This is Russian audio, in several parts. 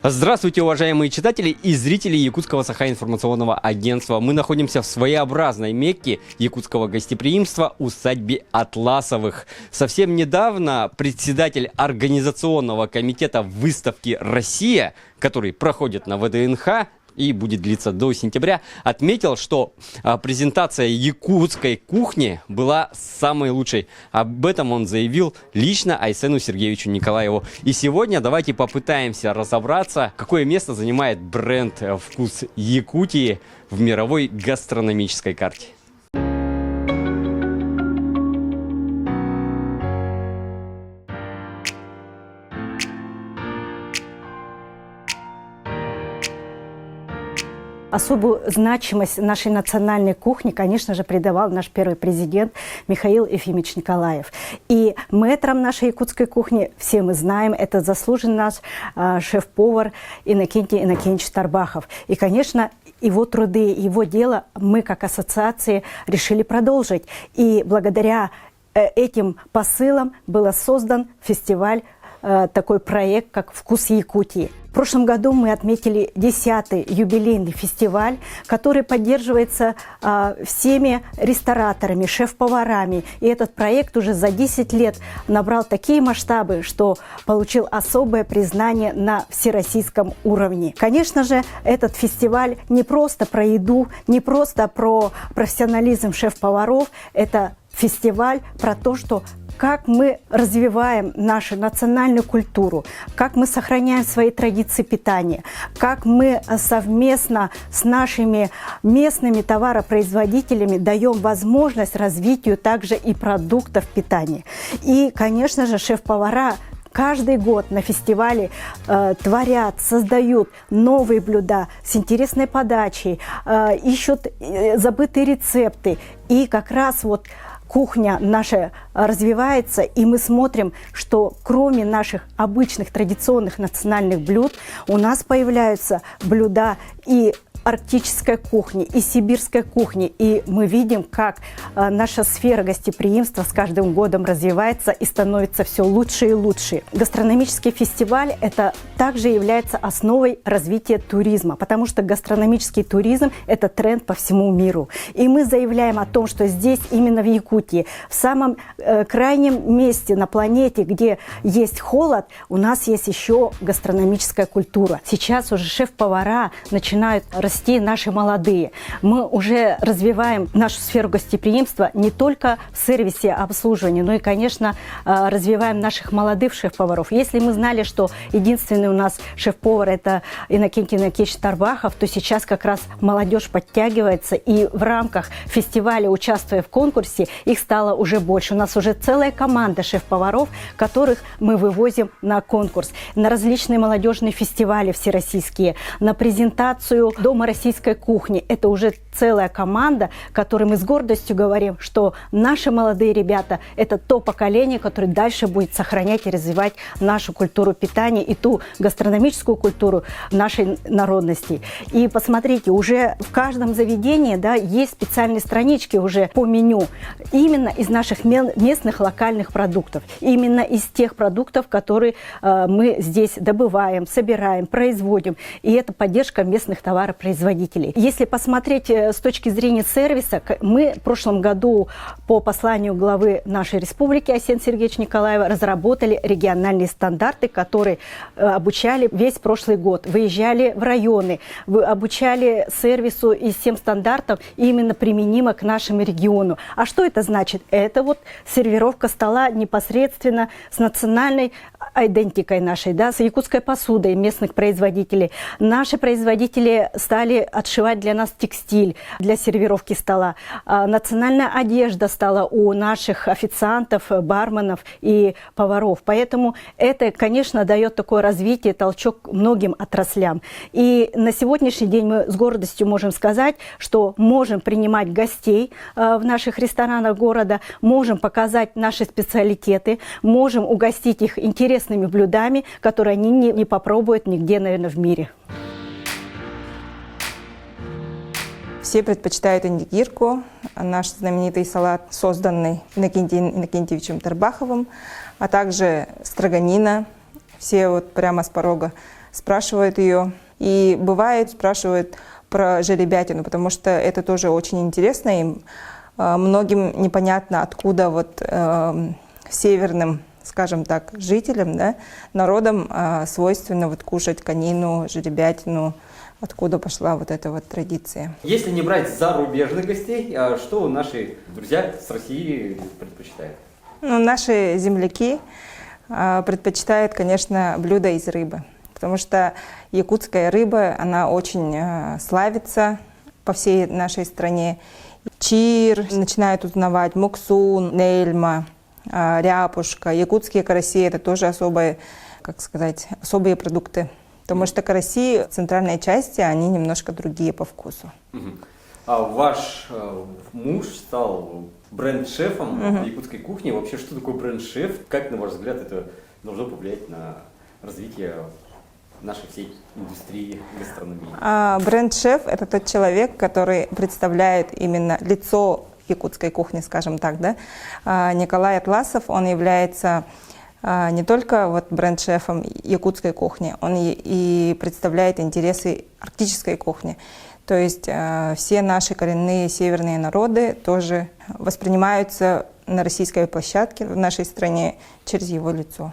Здравствуйте, уважаемые читатели и зрители Якутского Саха-информационного агентства. Мы находимся в своеобразной Мекке якутского гостеприимства усадьбе Атласовых. Совсем недавно председатель организационного комитета выставки «Россия», который проходит на ВДНХ и будет длиться до сентября, отметил, что презентация якутской кухни была самой лучшей. Об этом он заявил лично Айсену Сергеевичу Николаеву. И сегодня давайте попытаемся разобраться, какое место занимает бренд «Вкус Якутии» в мировой гастрономической карте. Особую значимость нашей национальной кухни, конечно же, придавал наш первый президент Михаил Ефимович Николаев. И мэтром нашей якутской кухни, все мы знаем, это заслуженный наш шеф-повар Иннокентий Иннокентьевич Тарбахов. И, конечно, его труды, его дело мы, как ассоциации, решили продолжить. И благодаря этим посылам был создан фестиваль, такой проект, как «Вкус Якутии». В прошлом году мы отметили 10-й юбилейный фестиваль, который поддерживается всеми рестораторами, шеф-поварами. И этот проект уже за 10 лет набрал такие масштабы, что получил особое признание на всероссийском уровне. Конечно же, этот фестиваль не просто про еду, не просто про профессионализм шеф-поваров. Это фестиваль про то, что как мы развиваем нашу национальную культуру, как мы сохраняем свои традиции питания, как мы совместно с нашими местными товаропроизводителями даем возможность развитию также и продуктов питания. И, конечно же, шеф-повара каждый год на фестивале творят, создают новые блюда с интересной подачей, ищут забытые рецепты. И как раз вот кухня наша развивается, и мы смотрим, что кроме наших обычных традиционных национальных блюд у нас появляются блюда и арктической кухни, и сибирской кухни. И мы видим, как наша сфера гостеприимства с каждым годом развивается и становится все лучше и лучше. Гастрономический фестиваль – это также является основой развития туризма, потому что гастрономический туризм – это тренд по всему миру. И мы заявляем о том, что здесь, именно в Якутии, в самом крайнем месте на планете, где есть холод, у нас есть еще гастрономическая культура. Сейчас уже шеф-повара начинают расти наши молодые. Мы уже развиваем нашу сферу гостеприимства не только в сервисе обслуживания, но и, конечно, развиваем наших молодых шеф-поваров. Если мы знали, что единственный у нас шеф-повар – это Иннокентий Иннокентьевич Тарбахов, то сейчас как раз молодежь подтягивается, и в рамках фестиваля, участвуя в конкурсе, их стало уже больше. У нас уже целая команда шеф-поваров, которых мы вывозим на конкурс, на различные молодежные фестивали всероссийские, на презентацию Дома российской кухни. Это уже целая команда, которой мы с гордостью говорим, что наши молодые ребята – это то поколение, которое дальше будет сохранять и развивать нашу культуру питания и ту гастрономическую культуру нашей народности. И посмотрите, уже в каждом заведении, да, есть специальные странички уже по меню именно из наших местных локальных продуктов, именно из тех продуктов, которые мы здесь добываем, собираем, производим. И это поддержка местных товаропроизводителей. Если посмотреть с точки зрения сервиса, мы в прошлом году по посланию главы нашей республики Айсена Сергеевича Николаева разработали региональные стандарты, которые обучали весь прошлый год. Выезжали в районы, обучали сервису и всем стандартам именно применимо к нашему региону. А что это значит? Это вот сервировка стола непосредственно с национальной идентикой нашей, да, с якутской посудой местных производителей. Наши производители стали отшивать для нас текстиль для сервировки стола. Национальная одежда стала у наших официантов, барменов и поваров. Поэтому это, конечно, дает такое развитие, толчок многим отраслям. И на сегодняшний день мы с гордостью можем сказать, что можем принимать гостей в наших ресторанах города, можем показать наши специалитеты, можем угостить их интересными блюдами, которые они не попробуют нигде, наверное, в мире. Все предпочитают индигирку, наш знаменитый салат, созданный Иннокентием Иннокентьевичем Тарбаховым, а также строганина. Все вот прямо с порога спрашивают ее. И бывает, спрашивают про жеребятину, потому что это тоже очень интересно им. Многим непонятно, откуда вот северным, скажем так, жителям, да, народам свойственно вот кушать конину, жеребятину, откуда пошла вот эта вот традиция. Если не брать зарубежных гостей, что наши друзья с России предпочитают? Ну, наши земляки предпочитают, конечно, блюда из рыбы, потому что якутская рыба, она очень славится по всей нашей стране. Чир, начинают узнавать муксун, нельма, ряпушка, якутские караси – это тоже особые, как сказать, особые продукты. Потому что караси в центральной части, они немножко другие по вкусу. А ваш муж стал бренд-шефом якутской кухни. Вообще, что такое бренд-шеф? Как, на ваш взгляд, это должно повлиять на развитие нашей всей индустрии гастрономии? Бренд-шеф – это тот человек, который представляет именно лицо якутской кухни, скажем так, да? Николай Атласов, он является не только вот бренд-шефом якутской кухни, он и представляет интересы арктической кухни. То есть все наши коренные северные народы тоже воспринимаются на российской площадке в нашей стране через его лицо.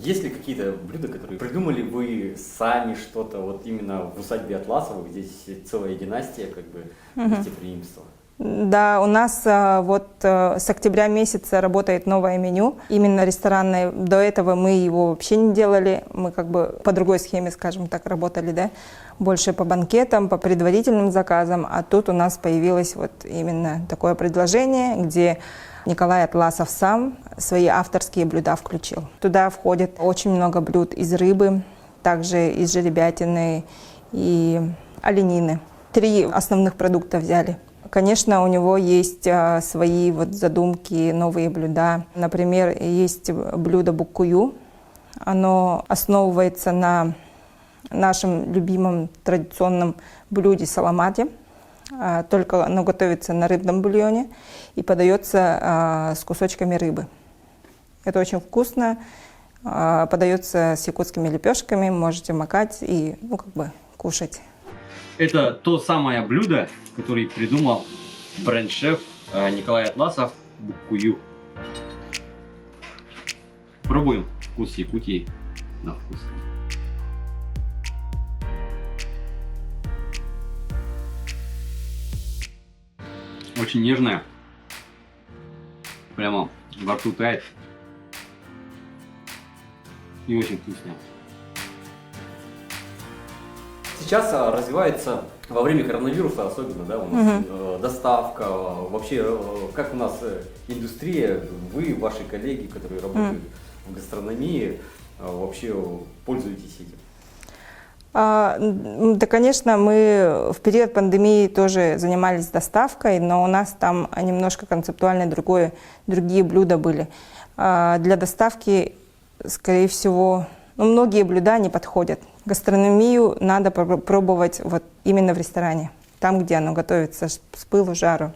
Есть ли какие-то блюда, которые придумали вы сами что-то, вот именно в усадьбе Атласовых, здесь целая династия как бы гостеприимства? Да, у нас вот с октября месяца работает новое меню, именно ресторанное. До этого мы его вообще не делали, мы как бы по другой схеме, скажем так, работали, да, больше по банкетам, по предварительным заказам, а тут у нас появилось вот именно такое предложение, где Николай Атласов сам свои авторские блюда включил. Туда входит очень много блюд из рыбы, также из жеребятины и оленины. 3 основных продукта взяли. Конечно, у него есть свои вот задумки, новые блюда. Например, есть блюдо буккую. Оно основывается на нашем любимом традиционном блюде саламаде. Только оно готовится на рыбном бульоне и подается с кусочками рыбы. Это очень вкусно. Подается с якутскими лепешками. Можете макать и как бы кушать. Это то самое блюдо, которое придумал бренд-шеф Николай Атласов буккую. Пробуем вкус Якутии на вкус. Очень нежная. Прямо во рту тает. И очень вкусная. Сейчас развивается во время коронавируса особенно, да, у нас доставка, вообще как у нас индустрия, вы, ваши коллеги, которые работают в гастрономии, вообще пользуетесь этим? Да, конечно, мы в период пандемии тоже занимались доставкой, но у нас там немножко концептуально другие блюда были. Для доставки, скорее всего, многие блюда не подходят. Гастрономию надо пробовать вот именно в ресторане, там, где оно готовится с пылу жару.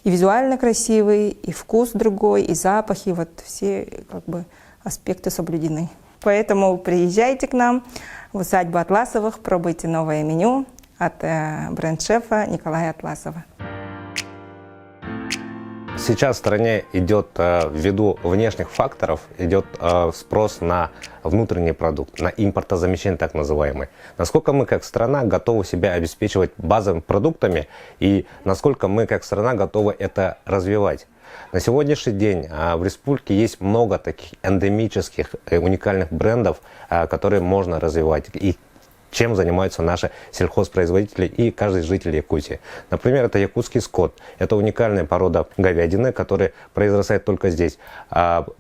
И визуально красивый, и вкус другой, и запахи, вот все как бы аспекты соблюдены. Поэтому приезжайте к нам в усадьбу Атласовых, пробуйте новое меню от бренд-шефа Николая Атласова. Сейчас в стране идет, ввиду внешних факторов, идет спрос на внутренний продукт, на импортозамещение так называемый. Насколько мы как страна готовы себя обеспечивать базовыми продуктами и насколько мы как страна готовы это развивать. На сегодняшний день в республике есть много таких эндемических уникальных брендов, которые можно развивать. И чем занимаются наши сельхозпроизводители и каждый житель Якутии. Например, это якутский скот. Это уникальная порода говядины, которая произрастает только здесь.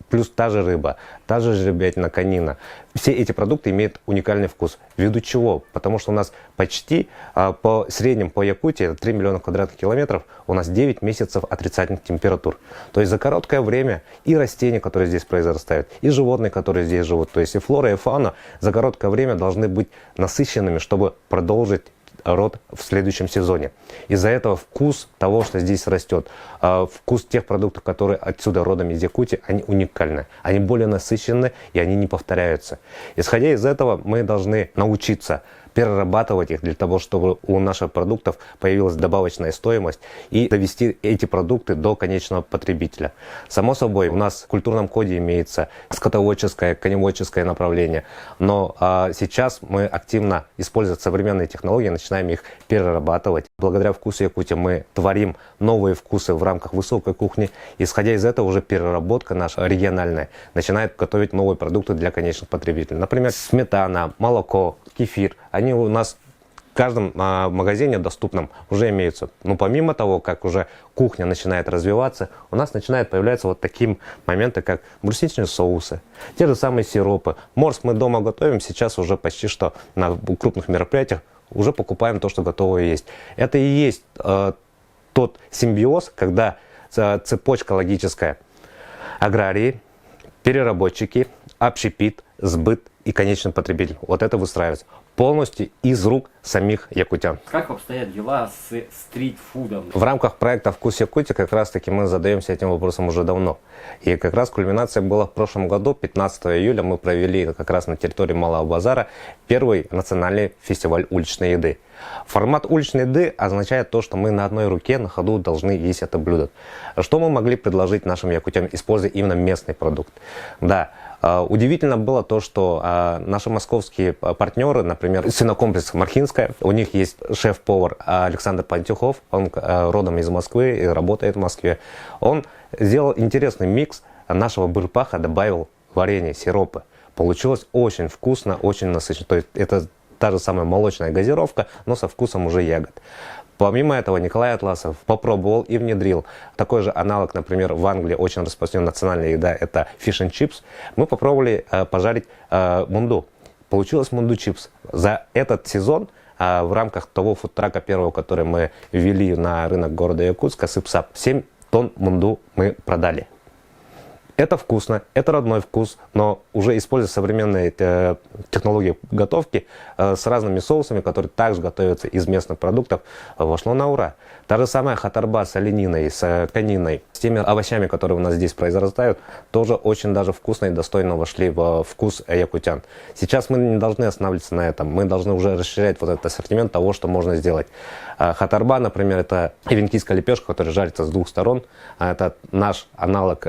Плюс та же рыба, та же жеребятина, конина. Все эти продукты имеют уникальный вкус. Ввиду чего? Потому что у нас почти по среднем по Якутии, это 3 миллиона квадратных километров, у нас 9 месяцев отрицательных температур. То есть за короткое время и растения, которые здесь произрастают, и животные, которые здесь живут, то есть и флора, и фауна за короткое время должны быть насыщенными, чтобы продолжить род в следующем сезоне. Из-за этого вкус того, что здесь растет, вкус тех продуктов, которые отсюда родом из Якутии, они уникальны. Они более насыщенны и они не повторяются. Исходя из этого, мы должны научиться перерабатывать их для того, чтобы у наших продуктов появилась добавочная стоимость и довести эти продукты до конечного потребителя. Само собой, у нас в культурном коде имеется скотоводческое, коневодческое направление, но сейчас мы активно, используя современные технологии, начинаем их перерабатывать. Благодаря вкусу Якутии мы творим новые вкусы в рамках высокой кухни. Исходя из этого, уже переработка наша региональная начинает готовить новые продукты для конечных потребителей. Например, сметана, молоко, кефир. Они у нас в каждом магазине доступном уже имеются. Но помимо того, как уже кухня начинает развиваться, у нас начинают появляться вот такие моменты, как брусничные соусы, те же самые сиропы. Морс мы дома готовим, сейчас уже почти что на крупных мероприятиях уже покупаем то, что готово есть. Это и есть тот симбиоз, когда цепочка логическая: аграрии, переработчики, общепит, сбыт и конечный потребитель. Вот это выстраивается полностью из рук самих якутян. Как обстоят дела с стритфудом? В рамках проекта «Вкус Якутии» как раз таки мы задаемся этим вопросом уже давно. И как раз кульминация была в прошлом году, 15 июля мы провели как раз на территории Малого базара первый национальный фестиваль уличной еды. Формат уличной еды означает то, что мы на одной руке на ходу должны есть это блюдо. Что мы могли предложить нашим якутянам, используя именно местный продукт? Да, удивительно было то, что наши московские партнеры, например, свинокомплекс «Мархинская», у них есть шеф-повар Александр Пантюхов, он родом из Москвы и работает в Москве. Он сделал интересный микс нашего бырпаха, добавил варенье, сиропы. Получилось очень вкусно, очень насыщенно. То есть это та же самая молочная газировка, но со вкусом уже ягод. Помимо этого, Николай Атласов попробовал и внедрил такой же аналог, например, в Англии очень распространенная национальная еда, это fish and chips. Мы попробовали пожарить мунду. Получилось мунду чипс. За этот сезон в рамках того фудтрака первого, который мы ввели на рынок города Якутска, Сыпсап, 7 тонн мунду мы продали. Это вкусно, это родной вкус, но уже используя современные технологии готовки с разными соусами, которые также готовятся из местных продуктов, вошло на ура. Та же самая хатарба с олениной, с кониной, с теми овощами, которые у нас здесь произрастают, тоже очень даже вкусно и достойно вошли в вкус якутян. Сейчас мы не должны останавливаться на этом, мы должны уже расширять вот этот ассортимент того, что можно сделать. Хатарба, например, это ивенкийская лепешка, которая жарится с двух сторон. Это наш аналог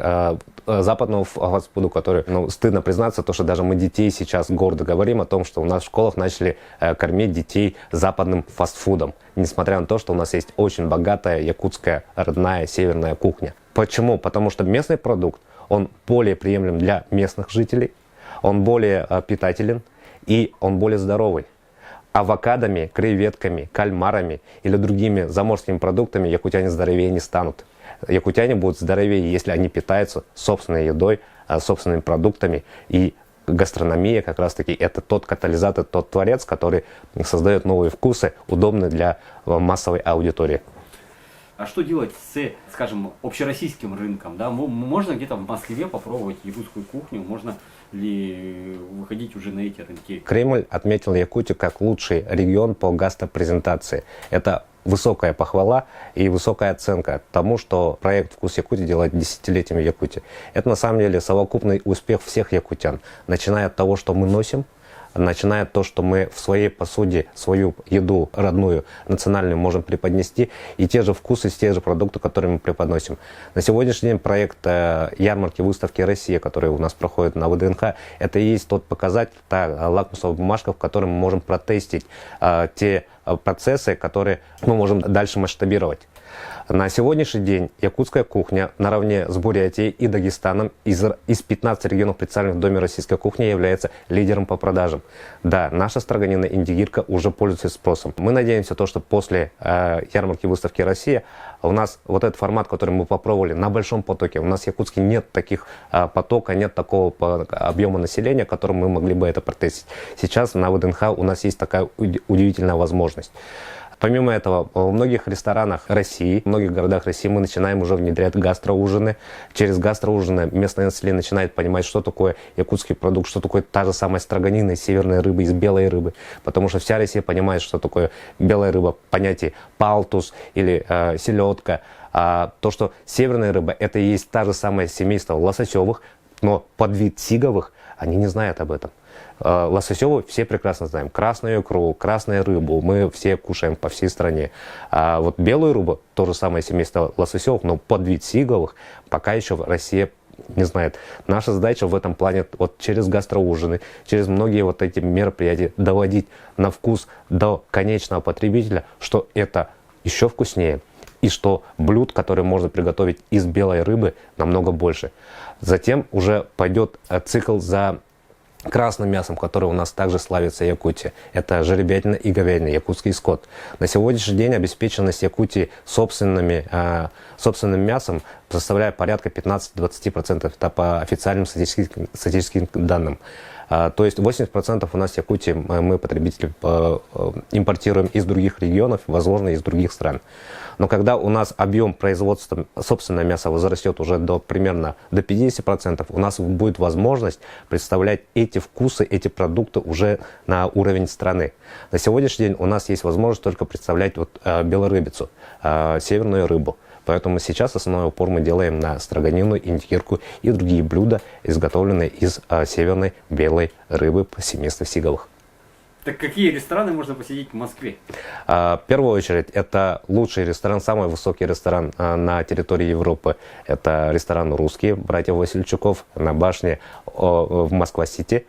западного фастфуда, который, стыдно признаться, то, что даже мы детей сейчас гордо говорим о том, что у нас в школах начали кормить детей западным фастфудом, несмотря на то, что у нас есть очень богатая якутская родная северная кухня. Почему? Потому что местный продукт, он более приемлем для местных жителей, он более питателен и он более здоровый. Авокадами, креветками, кальмарами или другими заморскими продуктами якутяне здоровее не станут. Якутяне будут здоровее, если они питаются собственной едой, собственными продуктами. И гастрономия как раз-таки это тот катализатор, тот творец, который создает новые вкусы, удобные для массовой аудитории. А что делать с, скажем, общероссийским рынком? Да? Можно где-то в Москве попробовать якутскую кухню? Можно ли выходить уже на эти рынки? Кремль отметил Якутию как лучший регион по гастропрезентации. Это высокая похвала и высокая оценка тому, что проект «Вкус Якутии» делает десятилетиями Якутии. Это на самом деле совокупный успех всех якутян, начиная от того, что мы носим, начиная от того, что мы в своей посуде свою еду родную, национальную можем преподнести, и те же вкусы, те же продукты, которые мы преподносим. На сегодняшний день проект ярмарки, выставки «Россия», который у нас проходит на ВДНХ, это и есть тот показатель, та лакмусовая бумажка, в которой мы можем протестить те процессы, которые мы можем дальше масштабировать. На сегодняшний день якутская кухня наравне с Бурятией и Дагестаном из 15 регионов, представленных в Доме российской кухни, является лидером по продажам. Да, наша строганина индигирка уже пользуется спросом. Мы надеемся, что после ярмарки выставки «Россия» у нас вот этот формат, который мы попробовали на большом потоке, у нас в Якутске нет таких потока, нет такого объема населения, которым мы могли бы это протестить. Сейчас на ВДНХ у нас есть такая удивительная возможность. Помимо этого, в многих ресторанах России, в многих городах России мы начинаем уже внедрять гастроужины. Через гастроужины местное население начинает понимать, что такое якутский продукт, что такое та же самая строганина из северной рыбы, из белой рыбы. Потому что вся Россия понимает, что такое белая рыба, понятие палтус или селедка. А то, что северная рыба, это и есть та же самая семейство лососевых, но подвид сиговых, они не знают об этом. Лососевую все прекрасно знаем. Красную икру, красную рыбу мы все кушаем по всей стране. А вот белую рыбу, то же самое семейство лососевых, но подвид сиговых, пока еще Россия не знает. Наша задача в этом плане вот через гастроужины, через многие вот эти мероприятия доводить на вкус до конечного потребителя, что это еще вкуснее. И что блюд, которые можно приготовить из белой рыбы, намного больше. Затем уже пойдет цикл за красным мясом, который у нас также славится в Якутии. Это жеребятина и говядина, якутский скот. На сегодняшний день обеспеченность Якутии собственным мясом составляет порядка 15-20%. Это по официальным статистическим данным. То есть 80% у нас в Якутии мы потребители импортируем из других регионов, возможно, из других стран. Но когда у нас объем производства собственного мяса возрастет уже примерно до 50%, у нас будет возможность представлять эти вкусы, эти продукты уже на уровень страны. На сегодняшний день у нас есть возможность только представлять белорыбицу, северную рыбу. Поэтому сейчас основной упор мы делаем на строганину, индикирку и другие блюда, изготовленные из северной белой рыбы семейства сиговых. Так какие рестораны можно посетить в Москве? В первую очередь, это лучший ресторан, самый высокий ресторан на территории Европы. Это ресторан «Русский» братьев Васильчуков на башне в Москва-Сити.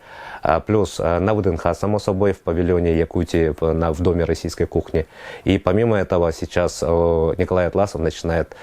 Плюс на ВДНХ, само собой, в павильоне Якутии, в Доме российской кухни. И помимо этого сейчас Николай Атласов начинает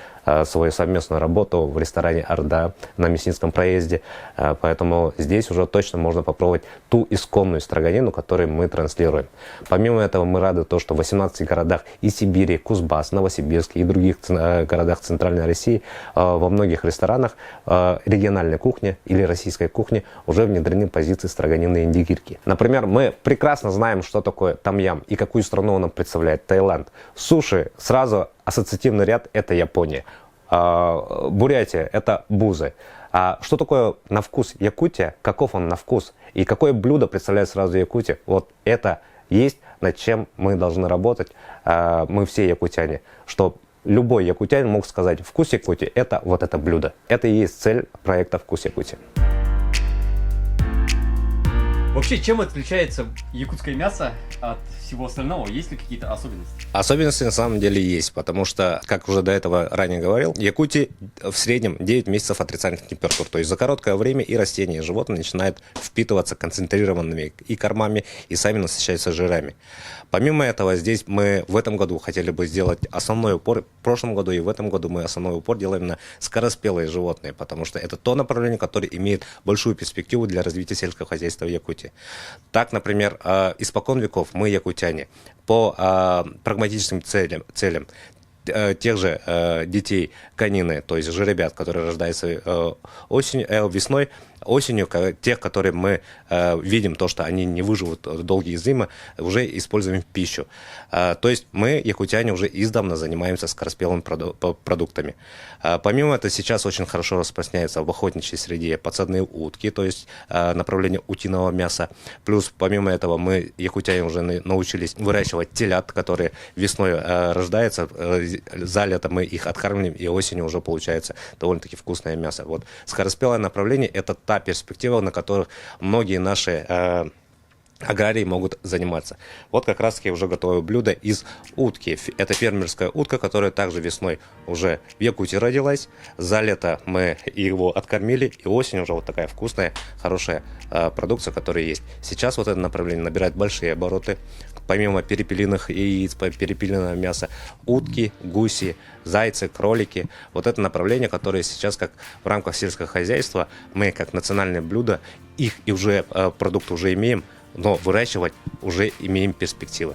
свою совместную работу в ресторане «Орда» на Мясницком проезде. Поэтому здесь уже точно можно попробовать ту исконную строганину, которую мы транслируем. Помимо этого мы рады то, что в 18 городах и Сибири, Кузбасс, Новосибирск и других городах Центральной России во многих ресторанах региональной кухни или российской кухни уже внедрены позиции строганины и индикирки. Например, мы прекрасно знаем, что такое там-ям и какую страну он нам представляет. Таиланд. Суши сразу ассоциативный ряд – это Япония. Бурятия – это бузы. А что такое на вкус Якутия? Каков он на вкус? И какое блюдо представляет сразу Якутия? Вот это есть, над чем мы должны работать, мы все якутяне. Что любой якутянин мог сказать, вкус Якутии – это вот это блюдо. Это и есть цель проекта «Вкус Якутии». Вообще, чем отличается якутское мясо от всего остального? Есть ли какие-то особенности? Особенности на самом деле есть, потому что, как уже до этого ранее говорил, в Якутии в среднем 9 месяцев отрицательных температур. То есть за короткое время и растения, и животные начинают впитываться концентрированными и кормами, и сами насыщаются жирами. Помимо этого, здесь мы в этом году хотели бы сделать основной упор, в прошлом году и в этом году мы основной упор делаем на скороспелые животные, потому что это то направление, которое имеет большую перспективу для развития сельского хозяйства в Якутии. Так, например, испокон веков мы, якутяне, по прагматическим целям тех же детей конины, то есть жеребят, которые рождаются весной, осенью, тех, которые мы видим, то, что они не выживут долгие зимы, уже используем в пищу. То есть мы, якутяне, уже издавна занимаемся скороспелыми продуктами. Помимо этого, сейчас очень хорошо распространяется в охотничьей среде подсадные утки, то есть направление утиного мяса. Плюс, помимо этого, мы, якутяне, уже научились выращивать телят, которые весной рождаются, за лето мы их откармливаем, и осенью уже получается довольно-таки вкусное мясо. Вот скороспелое направление – это та перспектива, на которых многие наши аграрии могут заниматься. Вот как раз-таки уже готовое блюдо из утки. Это фермерская утка, которая также весной уже в Якутии родилась. За лето мы его откормили, и осенью уже вот такая вкусная, хорошая продукция, которая есть. Сейчас вот это направление набирает большие обороты. Помимо перепелиных яиц, перепелиного мяса, утки, гуси, зайцы, кролики. Вот это направление, которое сейчас как в рамках сельского хозяйства мы как национальное блюдо, их и уже продукты уже имеем, но выращивать уже имеем перспективы.